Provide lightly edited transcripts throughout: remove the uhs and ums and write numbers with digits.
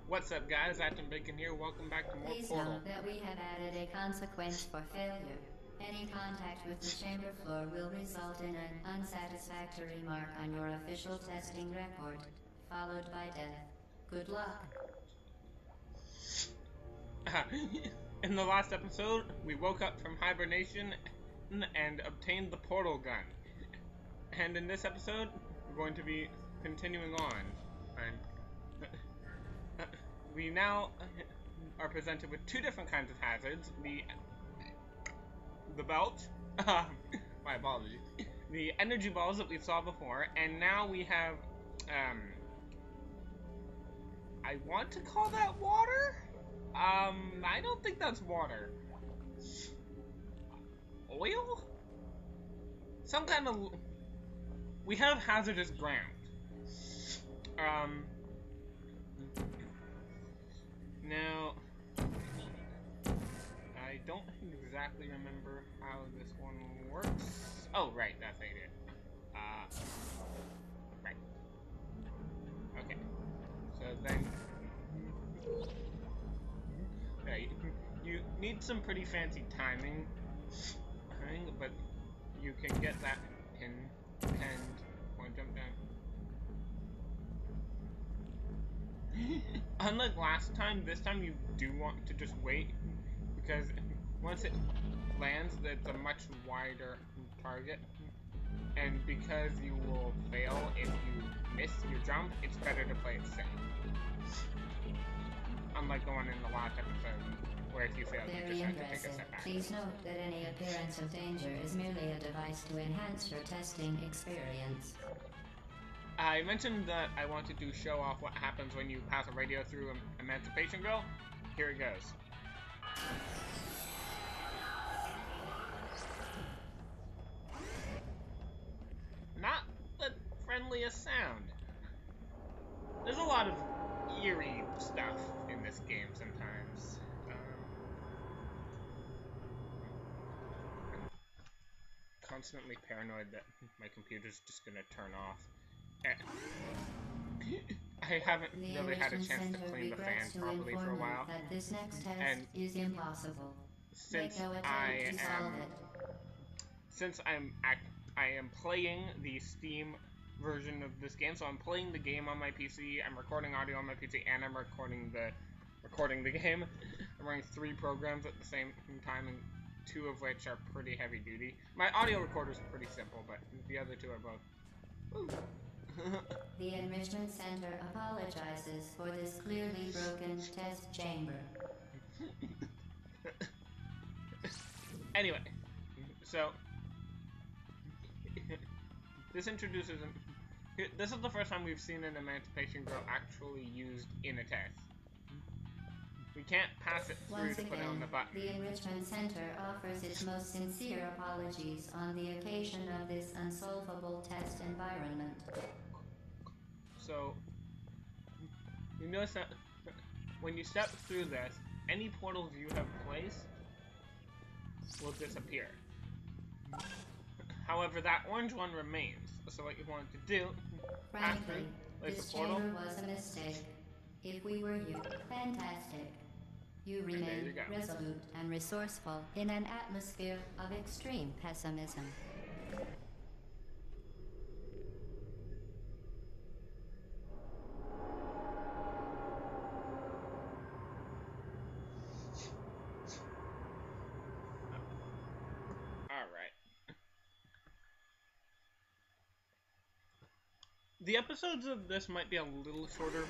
What's up, guys? Acton Bacon here. Welcome back to more Please Portal. note that we have added a consequence for failure. Any contact with the chamber floor will result in an unsatisfactory mark on your official testing record, followed by death. Good luck. In the last episode, we woke up from hibernation and obtained the portal gun. And in this episode, we're going to be continuing on. We now are presented with two different kinds of hazards. The belt, my apologies, the energy balls that we saw before, and now we have, I want to call that water? I don't think that's water. Oil? Some kind of, we have hazardous ground. Now, I don't exactly remember how this one works. Oh, right, that's it. Right. Okay. So then, you need some pretty fancy timing, but you can get that pinned or jump down. Unlike last time, this time you do want to just wait, because once it lands, it's a much wider target, and because you will fail if you miss your jump, it's better to play it safe. Unlike the one in the last episode, where if you fail, you just have to take a step back. Please note that any appearance of danger is merely a device to enhance your testing experience. I mentioned that I wanted to show off what happens when you pass a radio through Emancipation Grill. Here it goes. Not the friendliest sound. There's a lot of eerie stuff in this game sometimes. Constantly paranoid that my computer's just gonna turn off. I haven't really had a chance to clean the fan properly for a while. That this next test and is impossible. Since I am playing the Steam version of this game, so I'm playing the game on my PC, I'm recording audio on my PC, and I'm recording the game. I'm running 3 programs at the same time, and 2 of which are pretty heavy duty. My audio recorder's pretty simple, but the other 2 are both. Woo. The Enrichment Center apologizes for this clearly broken test chamber. Anyway, so this introduces this is the first time we've seen an Emancipation Grill actually used in a test. We can't pass it through to put it on the button. The Enrichment Center offers its most sincere apologies on the occasion of this unsolvable test environment. So, you notice that when you step through this, any portals you have placed will disappear. However, that orange one remains. So what you want to do, frankly, this chamber was a mistake. If we were you, fantastic. You remain resolute and resourceful in an atmosphere of extreme pessimism. The episodes of this might be a little shorter,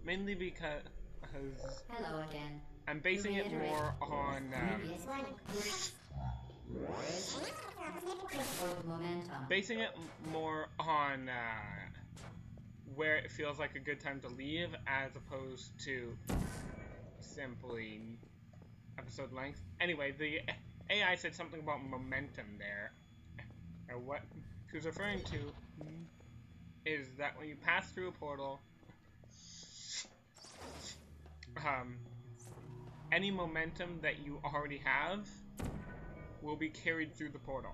mainly because hello again. I'm basing it more on where it feels like a good time to leave, as opposed to simply episode length. Anyway, the AI said something about momentum there. And what she was referring to is that when you pass through a portal, any momentum that you already have will be carried through the portal.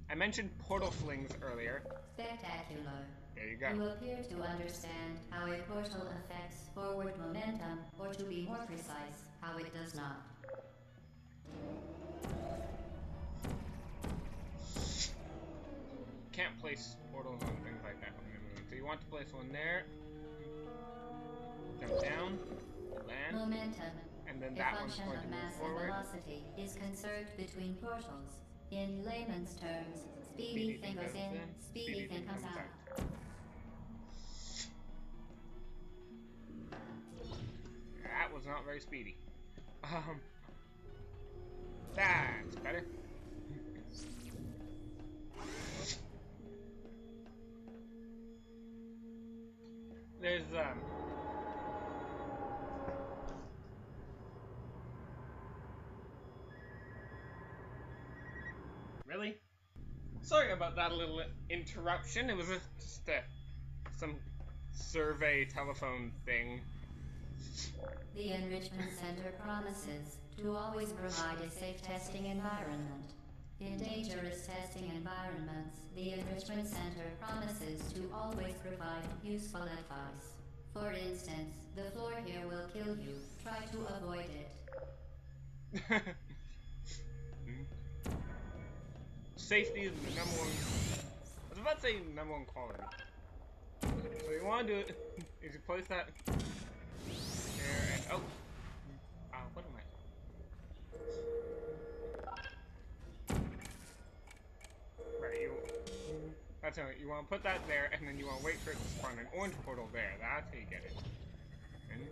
I mentioned portal flings earlier. Spectacular. There you go. You appear to understand how a portal affects forward momentum, or to be more precise, how it does not. Can't place portals on things like that when they're moving. So you want to place one there. Jump down. Land. Momentum, And then a that one's function going of to move mass and forward. velocity, is conserved between portals. In layman's terms, speedy thing goes in, speedy thing comes out. That was not very speedy. That's better. There's Really? Sorry about that little interruption. It was just some survey telephone thing. The Enrichment Center promises to always provide a safe testing environment. In dangerous testing environments, the Enrichment Center promises to always provide useful advice. For instance, the floor here will kill you. Try to avoid it. Safety is the number one. I was about to say number one quality. So you want to do it is you place that there and oh, what am I? Right, that's how you want to put that there, and then you want to wait for it to spawn an orange portal there. That's how you get it. And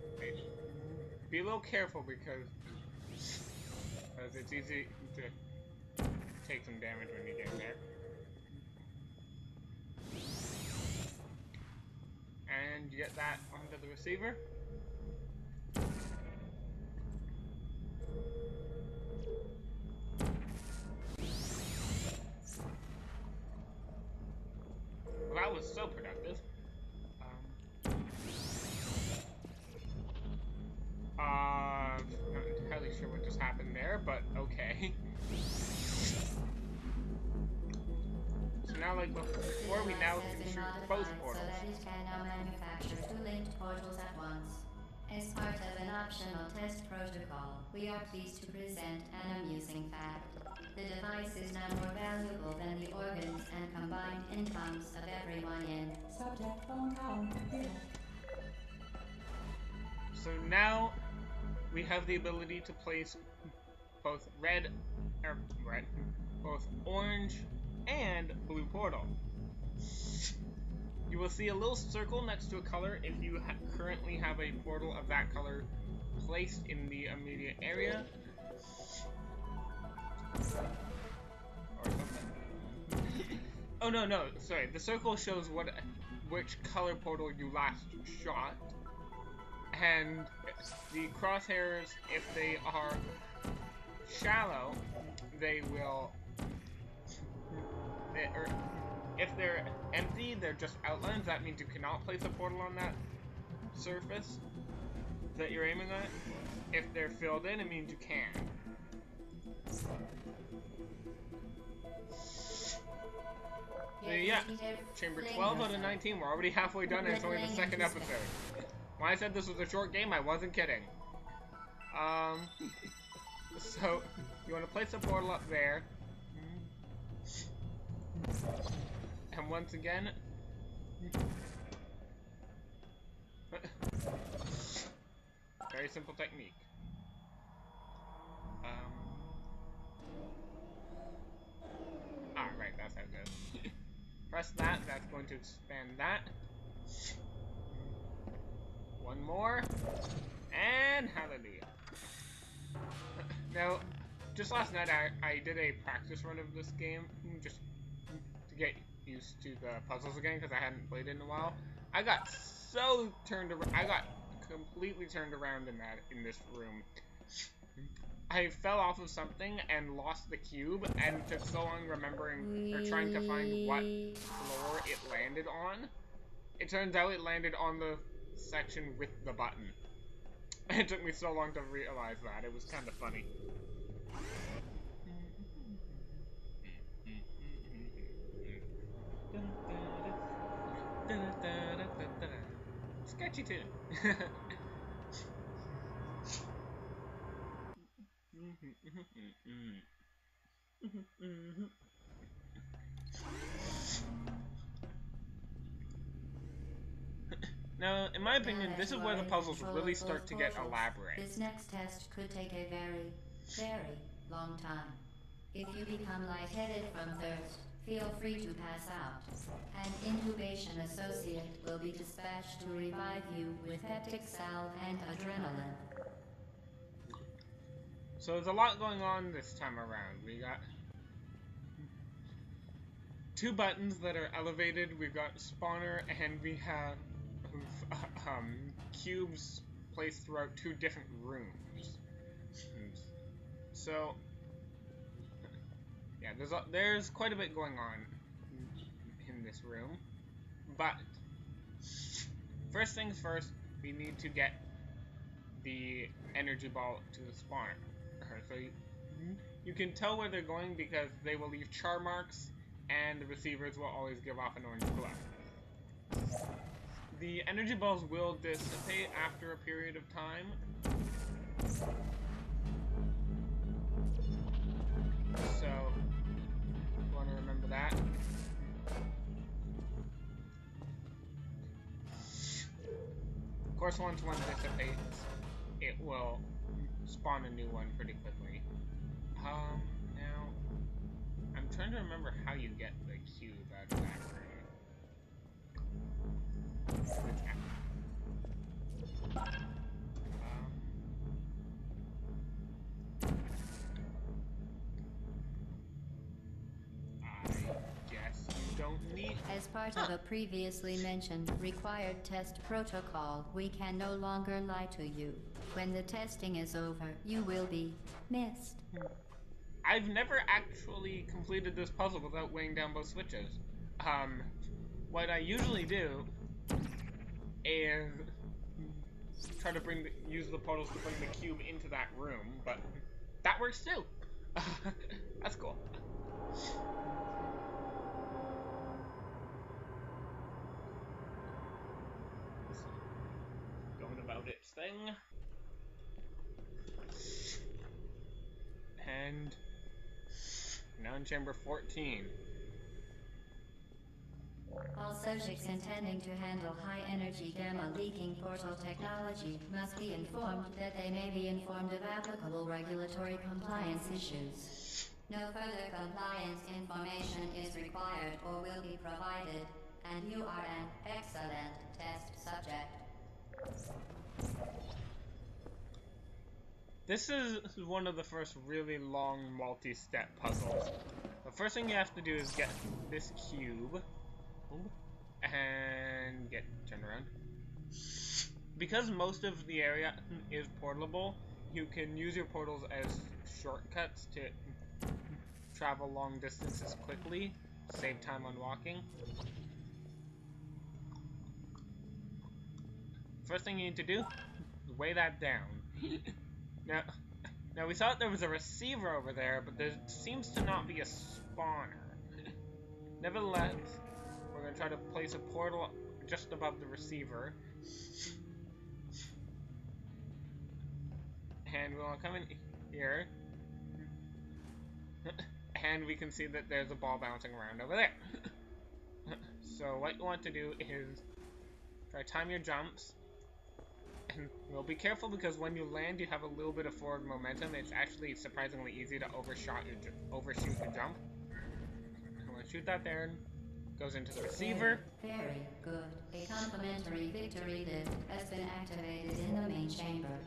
be a little careful because it's easy to take some damage when you get there. And you get that onto the receiver. Well, that was so productive. Not entirely sure what just happened there, but okay. So now, like before, we now can shoot both portals. So that it can now manufacture two linked portals at once. As part of an optional test protocol, we are pleased to present an amusing fact. The device is now more valuable than the organs and combined incomes of everyone in subject phone call. So now we have the ability to place both both orange and blue portal. You will see a little circle next to a color if you currently have a portal of that color placed in the immediate area. Or something. Oh no, sorry. The circle shows which color portal you last shot. And the crosshairs, if they are shallow, they will... if they're empty, they're just outlines. That means you cannot place a portal on that surface that you're aiming at. If they're filled in, it means you can. So yeah, Chamber 12 out of 19. We're already halfway done and it's only the second episode. When I said this was a short game, I wasn't kidding. So, you want to place a portal up there. And once again... very simple technique. Right, that's how it goes. Press that, that's going to expand that. One more. And hallelujah. Now, just last night I did a practice run of this game, just to get used to the puzzles again, because I hadn't played it in a while. I got so turned around, I got completely turned around in this room. I fell off of something and lost the cube, and took so long remembering, or trying to find what floor it landed on. It turns out it landed on the section with the button. It took me so long to realize that. It was kind of funny. Sketchy tune. Now, in my opinion, this is where the puzzles really start to get elaborate. This next test could take a very, very long time. If you become lightheaded from thirst, feel free to pass out. An incubation associate will be dispatched to revive you with peptic salve and adrenaline. So there's a lot going on this time around. We got 2 buttons that are elevated. We've got spawner, and we have cubes placed throughout 2 different rooms. So yeah, there's quite a bit going on in this room. But first things first, we need to get the energy ball to the spawner. So you can tell where they're going because they will leave char marks, and the receivers will always give off an orange glow. The energy balls will dissipate after a period of time. So you want to remember that. Of course, once one dissipates, it will spawn a new one pretty quickly. Now, I'm trying to remember how you get the cube out of that room. I guess you don't need... As part of a previously mentioned required test protocol, we can no longer lie to you. When the testing is over, you will be missed. I've never actually completed this puzzle without weighing down both switches. What I usually do is try to use the portals to bring the cube into that room, but that works too. That's cool. Going about its thing. And now in chamber 14. All subjects intending to handle high-energy gamma-leaking portal technology must be informed that they may be informed of applicable regulatory compliance issues. No further compliance information is required or will be provided, and you are an excellent test subject. This is one of the first really long multi-step puzzles. The first thing you have to do is get this cube and turn around. Because most of the area is portable, you can use your portals as shortcuts to travel long distances quickly, save time on walking. First thing you need to do is weigh that down. Now we thought there was a receiver over there, but there seems to not be a spawner. Nevertheless, we're going to try to place a portal just above the receiver. And we'll come in here. And we can see that there's a ball bouncing around over there. So what you want to do is try to time your jumps. And well, be careful because when you land, you have a little bit of forward momentum. It's actually surprisingly easy to overshoot your jump. I'm going to shoot that there. Goes into the receiver. Very good. A complimentary victory lift has been activated in the main chamber.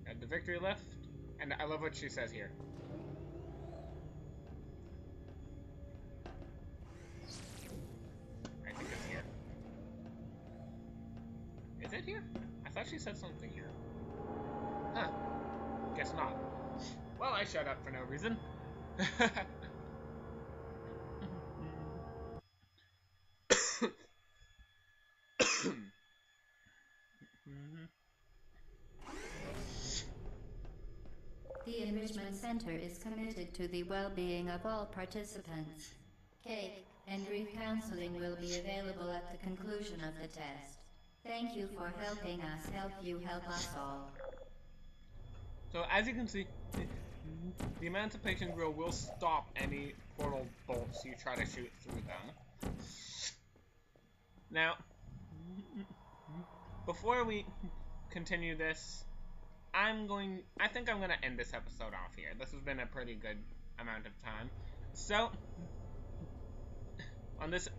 And the victory lift. And I love what she says here. I think it's here. Is it here? I thought she said something here. Huh. Guess not. Well, I shut up for no reason. The Enrichment Center is committed to the well-being of all participants. Cake and brief counseling will be available at the conclusion of the test. Thank you for helping us help you help us all. So as you can see, the Emancipation Grill will stop any portal bolts you try to shoot through them. Now, before we continue this, I think I'm gonna end this episode off here. This has been a pretty good amount of time. So,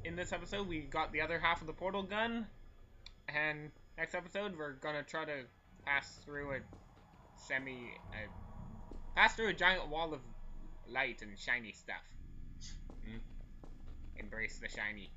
in this episode, we got the other half of the portal gun, and next episode, we're gonna try to pass through a giant wall of light and shiny stuff. Embrace the shiny.